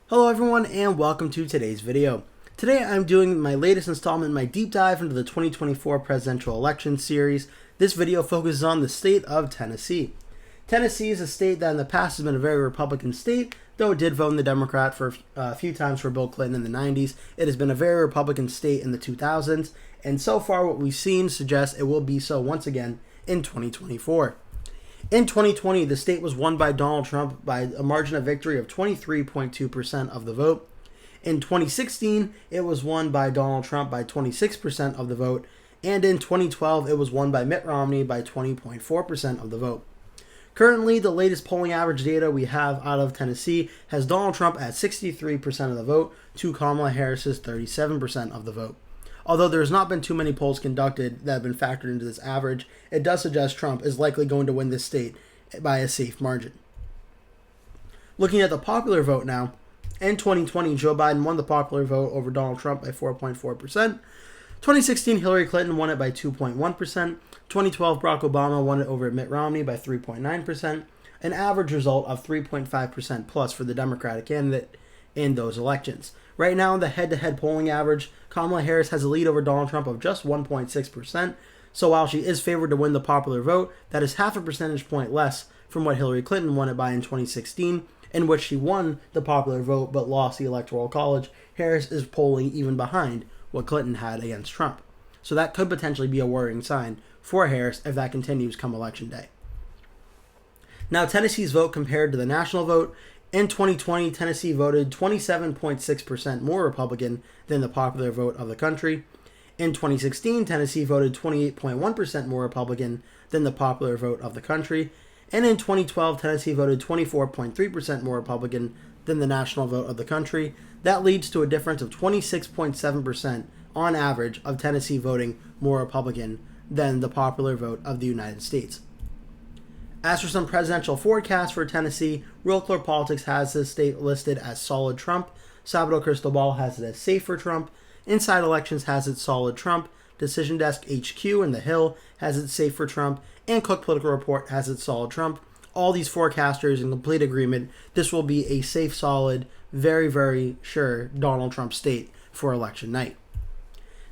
Hello everyone and welcome to today's video. Today I'm doing my latest installment in my deep dive into the 2024 presidential election series. This video focuses on the state of Tennessee. Tennessee is a state that in the past has been a very Republican state, though it did vote in the Democrat for a few times for Bill Clinton in the 90s. It has been a very Republican state in the 2000s, and so far what we've seen suggests it will be so once again in 2024. In 2020, the state was won by Donald Trump by a margin of victory of 23.2% of the vote. In 2016, it was won by Donald Trump by 26% of the vote. And in 2012, it was won by Mitt Romney by 20.4% of the vote. Currently, the latest polling average data we have out of Tennessee has Donald Trump at 63% of the vote to Kamala Harris's 37% of the vote. Although there's not been too many polls conducted that have been factored into this average, it does suggest Trump is likely going to win this state by a safe margin. Looking at the popular vote now, in 2020, Joe Biden won the popular vote over Donald Trump by 4.4%. 2016, Hillary Clinton won it by 2.1%. 2012, Barack Obama won it over Mitt Romney by 3.9%. An average result of 3.5% plus for the Democratic candidate in those elections. Right now, in the head-to-head polling average, Kamala Harris has a lead over Donald Trump of just 1.6%. So while she is favored to win the popular vote, that is half a percentage point less from what Hillary Clinton won it by in 2016, in which she won the popular vote but lost the electoral college. Harris is polling even behind what Clinton had against Trump. So that could potentially be a worrying sign for Harris if that continues come election day. Now, Tennessee's vote compared to the national vote. In 2020, Tennessee voted 27.6% more Republican than the popular vote of the country. In 2016, Tennessee voted 28.1% more Republican than the popular vote of the country. And in 2012, Tennessee voted 24.3% more Republican than the national vote of the country. That leads to a difference of 26.7% on average of Tennessee voting more Republican than the popular vote of the United States. As for some presidential forecasts for Tennessee, Real Clear Politics has this state listed as solid Trump. Sabado Cristobal has it as safe for Trump. Inside Elections has it solid Trump. Decision Desk HQ and The Hill has it safe for Trump. And Cook Political Report has it solid Trump. All these forecasters in complete agreement, this will be a safe, solid, very, very sure Donald Trump state for election night.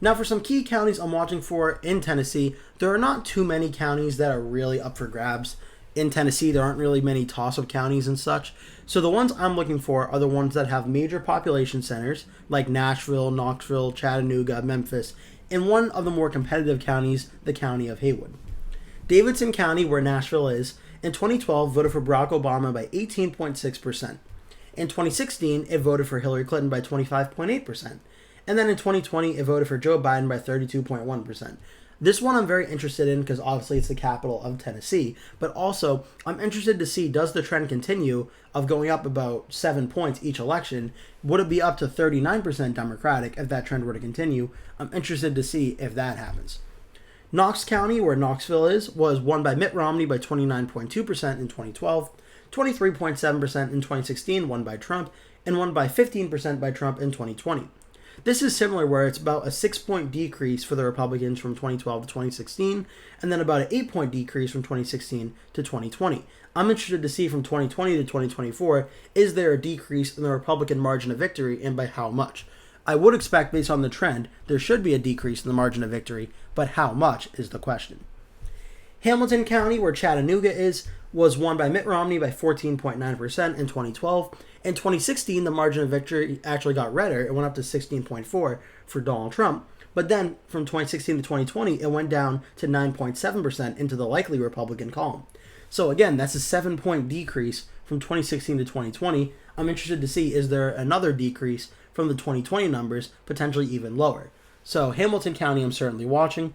Now, for some key counties I'm watching for in Tennessee, there are not too many counties that are really up for grabs. In Tennessee, there aren't really many toss-up counties and such. So the ones I'm looking for are the ones that have major population centers, like Nashville, Knoxville, Chattanooga, Memphis, and one of the more competitive counties, the county of Haywood. Davidson County, where Nashville is, in 2012 voted for Barack Obama by 18.6%. In 2016, it voted for Hillary Clinton by 25.8%. And then in 2020, it voted for Joe Biden by 32.1%. This one I'm very interested in because obviously it's the capital of Tennessee, but also I'm interested to see, does the trend continue of going up about 7 points each election? Would it be up to 39% Democratic if that trend were to continue? I'm interested to see if that happens. Knox County, where Knoxville is, was won by Mitt Romney by 29.2% in 2012, 23.7% in 2016, won by Trump, and won by 15% by Trump in 2020. This is similar where it's about a 6-point decrease for the Republicans from 2012 to 2016, and then about an 8-point decrease from 2016 to 2020. I'm interested to see from 2020 to 2024, is there a decrease in the Republican margin of victory, and by how much? I would expect, based on the trend, there should be a decrease in the margin of victory, but how much is the question. Hamilton County, where Chattanooga is, was won by Mitt Romney by 14.9% in 2012. In 2016, the margin of victory actually got redder. It went up to 16.4% for Donald Trump. But then, from 2016 to 2020, it went down to 9.7% into the likely Republican column. So again, that's a 7-point decrease from 2016 to 2020. I'm interested to see, is there another decrease from the 2020 numbers, potentially even lower? So Hamilton County, I'm certainly watching.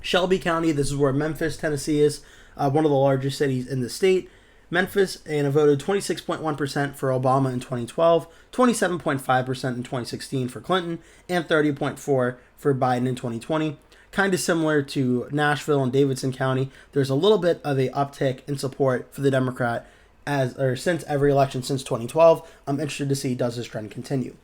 Shelby County, this is where Memphis, Tennessee is, one of the largest cities in the state. Memphis, and it voted 26.1% for Obama in 2012, 27.5% in 2016 for Clinton, and 30.4% for Biden in 2020. Kind of similar to Nashville and Davidson County, there's a little bit of a uptick in support for the Democrat since every election since 2012. I'm interested to see, does this trend continue.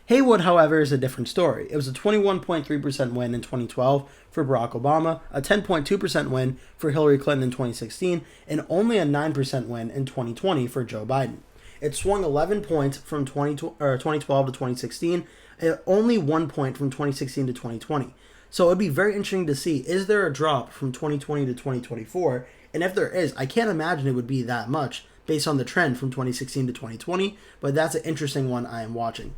Haywood, however, is a different story. It was a 21.3% win in 2012 for Barack Obama, a 10.2% win for Hillary Clinton in 2016, and only a 9% win in 2020 for Joe Biden. It swung 11 points from 2012 to 2016, and only 1 point from 2016 to 2020. So it'd be very interesting to see, is there a drop from 2020 to 2024? And if there is, I can't imagine it would be that much based on the trend from 2016 to 2020, but that's an interesting one I am watching.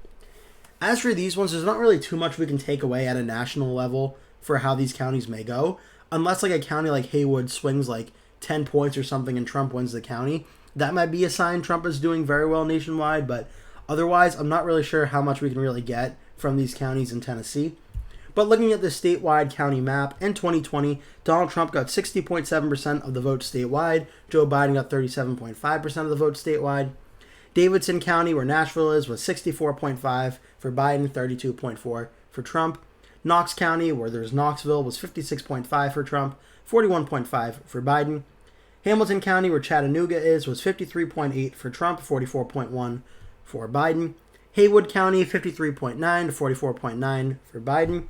As for these ones, there's not really too much we can take away at a national level for how these counties may go, unless like a county like Haywood swings like 10 points or something and Trump wins the county. That might be a sign Trump is doing very well nationwide, but otherwise, I'm not really sure how much we can really get from these counties in Tennessee. But looking at the statewide county map, in 2020, Donald Trump got 60.7% of the votes statewide. Joe Biden got 37.5% of the votes statewide. Davidson County, where Nashville is, was 64.5 for Biden, 32.4 for Trump. Knox County, where there's Knoxville, was 56.5 for Trump, 41.5 for Biden. Hamilton County, where Chattanooga is, was 53.8 for Trump, 44.1 for Biden. Haywood County, 53.9 to 44.9 for Biden.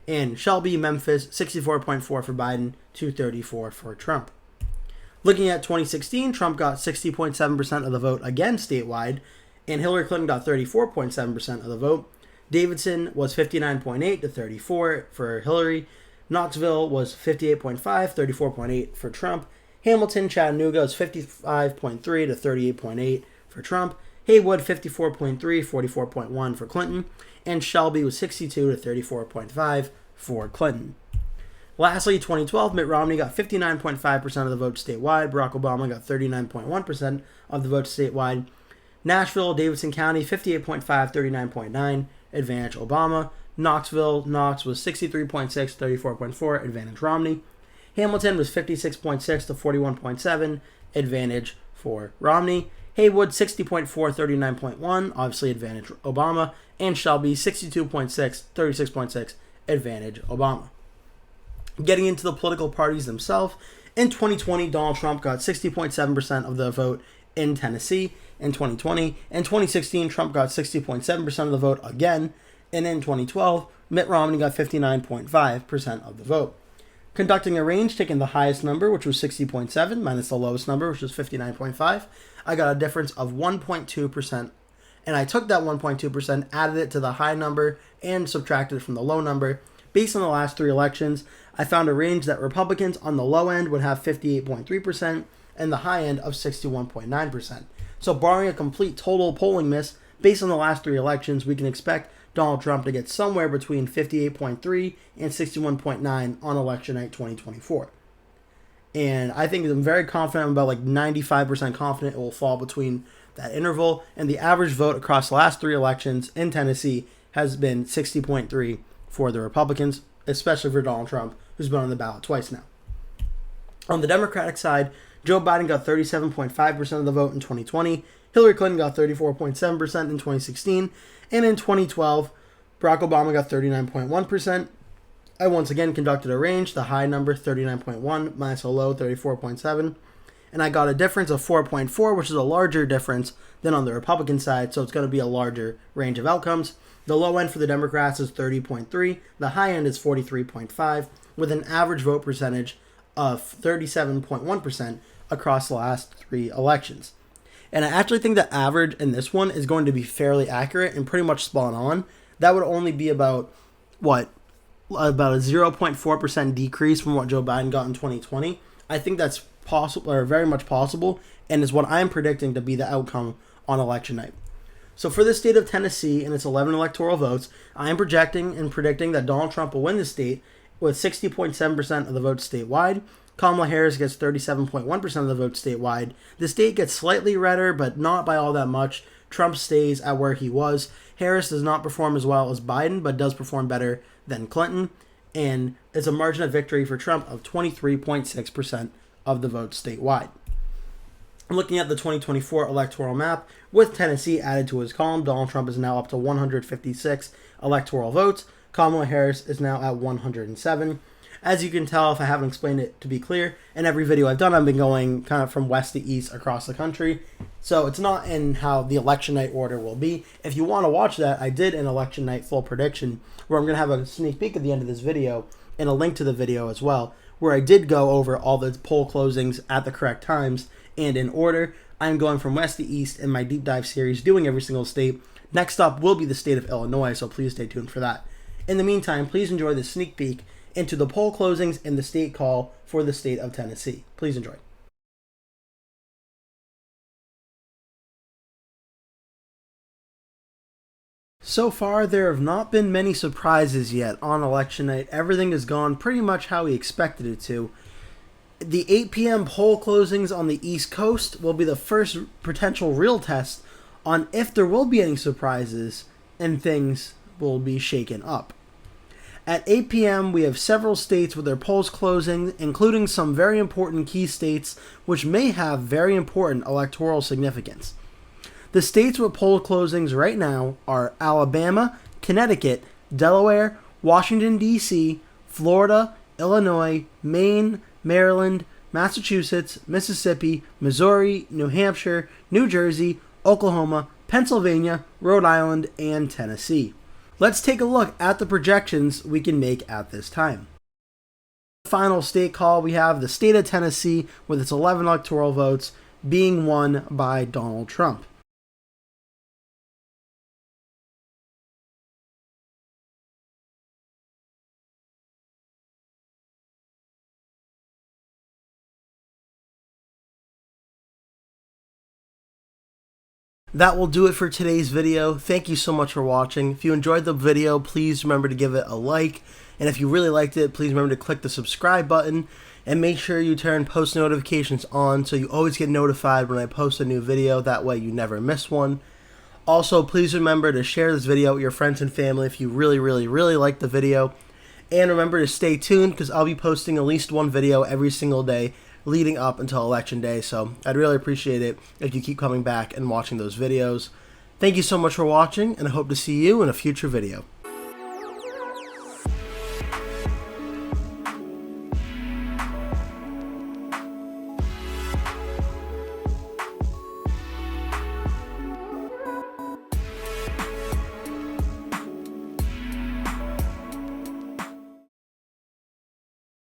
And Shelby, Memphis, 64.4 for Biden, 234 for Trump. Looking at 2016, Trump got 60.7% of the vote again statewide, and Hillary Clinton got 34.7% of the vote. Davidson was 59.8 to 34 for Hillary. Knoxville was 58.5, 34.8 for Trump. Hamilton, Chattanooga was 55.3 to 38.8 for Trump. Haywood, 54.3, 44.1 for Clinton. And Shelby was 62 to 34.5 for Clinton. Lastly, 2012, Mitt Romney got 59.5% of the vote statewide. Barack Obama got 39.1% of the vote statewide. Nashville, Davidson County, 58.5, 39.9, advantage Obama. Knox was 63.6, 34.4, advantage Romney. Hamilton was 56.6 to 41.7, advantage for Romney. Haywood, 60.4, 39.1, obviously advantage Obama. And Shelby, 62.6, 36.6, advantage Obama. Getting into the political parties themselves, in 2020, Donald Trump got 60.7% of the vote in Tennessee in 2020. In 2016, Trump got 60.7% of the vote again. And in 2012, Mitt Romney got 59.5% of the vote. Conducting a range, taking the highest number, which was 60.7, minus the lowest number, which was 59.5, I got a difference of 1.2%. And I took that 1.2%, added it to the high number, and subtracted it from the low number. Based on the last three elections, I found a range that Republicans on the low end would have 58.3% and the high end of 61.9%. So barring a complete total polling miss, based on the last three elections, we can expect Donald Trump to get somewhere between 58.3 and 61.9 on election night 2024. And I think I'm very confident, I'm about like 95% confident it will fall between that interval. And the average vote across the last three elections in Tennessee has been 60.3 for the Republicans, especially for Donald Trump, who's been on the ballot twice now. On the Democratic side, Joe Biden got 37.5% of the vote in 2020. Hillary Clinton got 34.7% in 2016. And in 2012, Barack Obama got 39.1%. I once again conducted a range, the high number 39.1 minus a low 34.7. And I got a difference of 4.4, which is a larger difference than on the Republican side, so it's going to be a larger range of outcomes. The low end for the Democrats is 30.3. The high end is 43.5, with an average vote percentage of 37.1% across the last three elections. And I actually think the average in this one is going to be fairly accurate and pretty much spot on. That would only be about a 0.4% decrease from what Joe Biden got in 2020. I think that's possible, or very much possible, and is what I'm predicting to be the outcome on election night. So for the state of Tennessee and its 11 electoral votes, I am projecting and predicting that Donald Trump will win the state with 60.7% of the votes statewide. Kamala Harris gets 37.1% of the votes statewide. The state gets slightly redder, but not by all that much. Trump stays at where he was. Harris does not perform as well as Biden, but does perform better than Clinton. And it's a margin of victory for Trump of 23.6% of the votes statewide. Looking at the 2024 electoral map, with Tennessee added to his column, Donald Trump is now up to 156 electoral votes. Kamala Harris is now at 107. As you can tell, if I haven't explained it to be clear, in every video I've done, I've been going kind of from west to east across the country. So it's not in how the election night order will be. If you want to watch that, I did an election night full prediction, where I'm going to have a sneak peek at the end of this video, and a link to the video as well, where I did go over all the poll closings at the correct times and in order. I'm going from west to east in my deep dive series, doing every single state. Next up will be the state of Illinois, so please stay tuned for that. In the meantime, please enjoy the sneak peek into the poll closings and the state call for the state of Tennessee. Please enjoy. So far, there have not been many surprises yet on election night. Everything has gone pretty much how we expected it to. The 8 p.m. poll closings on the East Coast will be the first potential real test on if there will be any surprises and things will be shaken up. At 8 p.m., we have several states with their polls closing, including some very important key states which may have very important electoral significance. The states with poll closings right now are Alabama, Connecticut, Delaware, Washington, D.C., Florida, Illinois, Maine, Maryland, Massachusetts, Mississippi, Missouri, New Hampshire, New Jersey, Oklahoma, Pennsylvania, Rhode Island, and Tennessee. Let's take a look at the projections we can make at this time. The final state call, we have the state of Tennessee with its 11 electoral votes being won by Donald Trump. That will do it for today's video. Thank you so much for watching. If you enjoyed the video, please remember to give it a like. And if you really liked it, please remember to click the subscribe button. And make sure you turn post notifications on so you always get notified when I post a new video. That way you never miss one. Also, please remember to share this video with your friends and family if you really like the video. And remember to stay tuned because I'll be posting at least one video every single day leading up until election day, so I'd really appreciate it if you keep coming back and watching those videos. Thank you so much for watching, and I hope to see you in a future video.